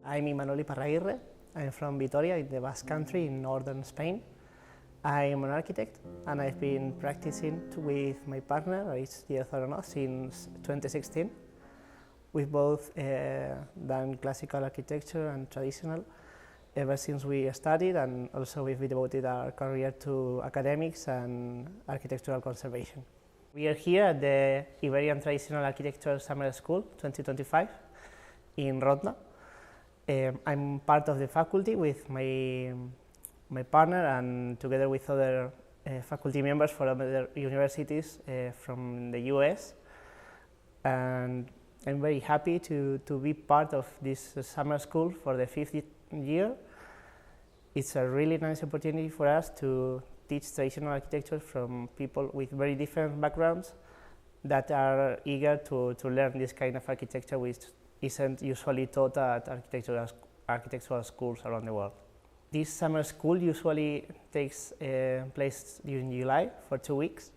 I'm Imanol Iparraguirre. I'm from Vitoria in the Basque Country in northern Spain. I'm an architect and I've been practicing with my partner, Richard Hampton, since 2016. We've both done classical architecture and traditional ever since we studied, and also we've devoted our career to academics and architectural conservation. We are here at the Iberian Traditional Architecture Summer School 2025 in Ronda. I'm part of the faculty with my partner and together with other faculty members from other universities from the US. And I'm very happy to be part of this summer school for the 5th year. It's a really nice opportunity for us to teach traditional architecture from people with very different backgrounds that are eager to learn this kind of architecture, which isn't usually taught at architectural schools around the world. This summer school usually takes place during July for 2 weeks,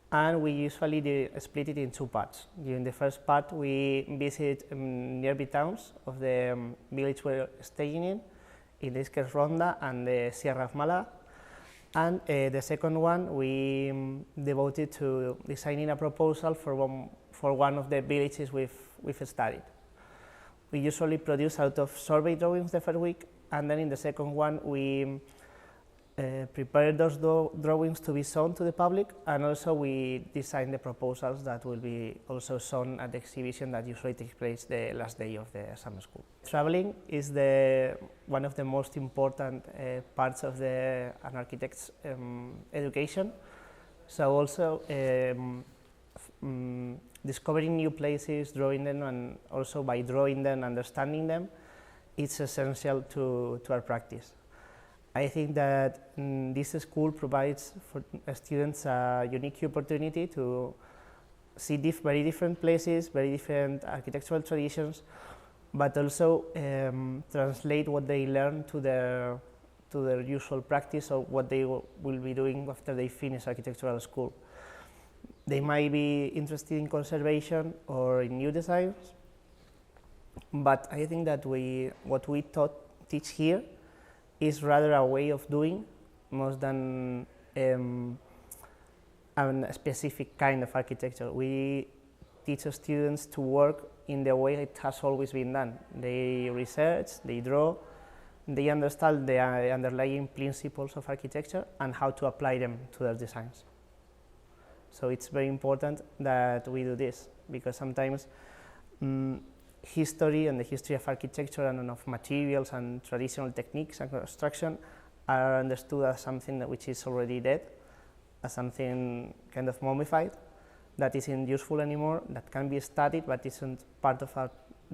and we usually split it in 2 parts. During the first part, we visit nearby towns of the village we're staying in this case Ronda and the Sierra of Málaga. And the second one, we devoted to designing a proposal for one of the villages we've studied. We usually produce out of survey drawings the first week, and then in the second one, we prepare those drawings to be shown to the public, and also we design the proposals that will be also shown at the exhibition that usually takes place the last day of the summer school. Traveling is one of the most important parts of an architect's education. So also discovering new places, drawing them, and also by drawing them, understanding them, it's essential to our practice. I think that this school provides for students a unique opportunity to see very different places, very different architectural traditions, but also translate what they learn to their usual practice or what they will be doing after they finish architectural school. They might be interested in conservation or in new designs, but I think that what we teach here is rather a way of doing more than a specific kind of architecture. We teach students to work in the way it has always been done. They research, they draw, they understand the underlying principles of architecture and how to apply them to their designs. So it's very important that we do this, because sometimes history and the history of architecture and of materials and traditional techniques and construction are understood as something which is already dead, as something kind of mummified, that isn't useful anymore, that can be studied but isn't part of our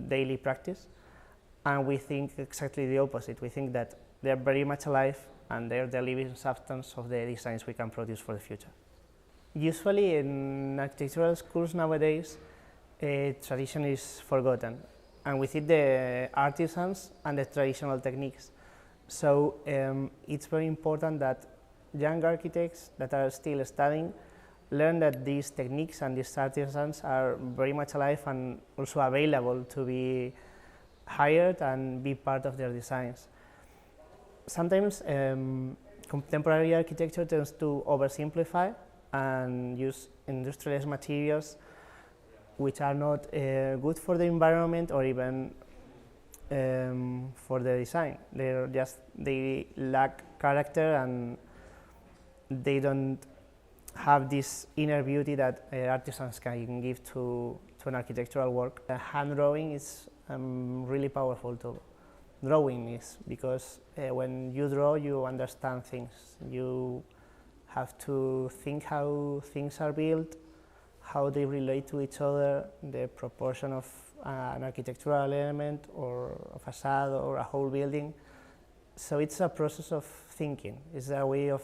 daily practice. And we think exactly the opposite. We think that they're very much alive and they're the living substance of the designs we can produce for the future. Usually in architectural schools nowadays, tradition is forgotten, and with it the artisans and the traditional techniques. So it's very important that young architects that are still studying learn that these techniques and these artisans are very much alive and also available to be hired and be part of their designs. Sometimes contemporary architecture tends to oversimplify and use industrialized materials which are not good for the environment or even for the design. They lack character and they don't have this inner beauty that artisans can give to an architectural work. Hand drawing is really powerful tool. Drawing is because when you draw, you understand things. You have to think how things are built, how they relate to each other, the proportion of an architectural element or a facade or a whole building. So it's a process of thinking. It's a way of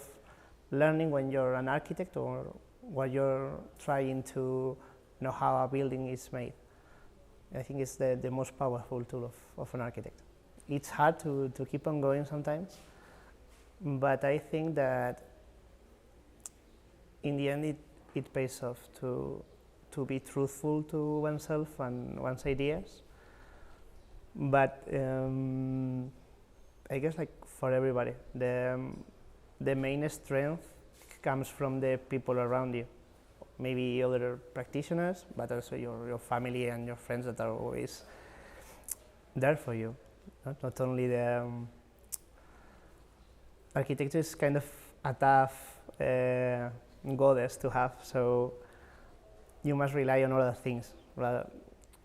learning when you're an architect or when you're trying to know how a building is made. I think it's the most powerful tool of an architect. It's hard to keep on going sometimes, but I think that in the end it pays off to be truthful to oneself and one's ideas, but I guess like for everybody, the main strength comes from the people around you, maybe other practitioners, but also your family and your friends that are always there for you. Not only the architecture is kind of a tough goddess to have, so you must rely on other things rather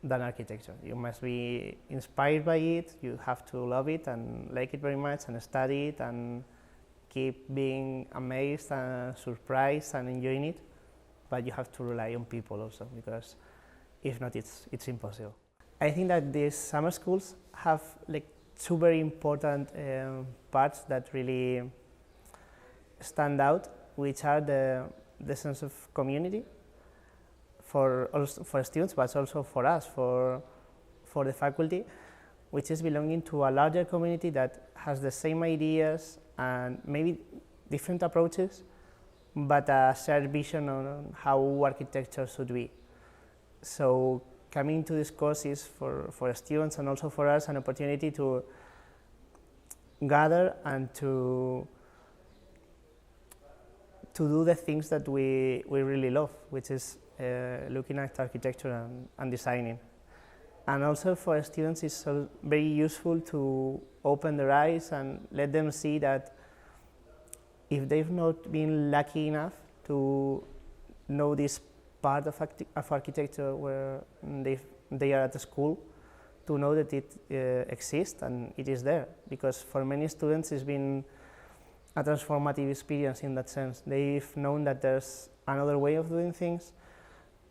than architecture. You must be inspired by it, you have to love it and like it very much and study it and keep being amazed and surprised and enjoying it, but you have to rely on people also, because if not, it's impossible. I think that these summer schools have like two very important parts that really stand out, which are the sense of community for students, but also for us, for the faculty, which is belonging to a larger community that has the same ideas and maybe different approaches, but a shared vision on how architecture should be. So coming to this course is for students and also for us an opportunity to gather and to do the things that we really love, which is looking at architecture and designing. And also for students it's very useful to open their eyes and let them see that if they've not been lucky enough to know this part of architecture where they are at the school, to know that it exists and it is there, because for many students it's been a transformative experience in that sense. They've known that there's another way of doing things,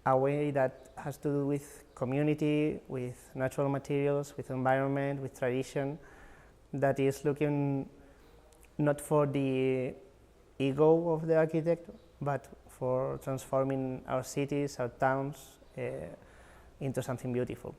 a way that has to do with community, with natural materials, with environment, with tradition, that is looking not for the ego of the architect, but for transforming our cities, our towns into something beautiful.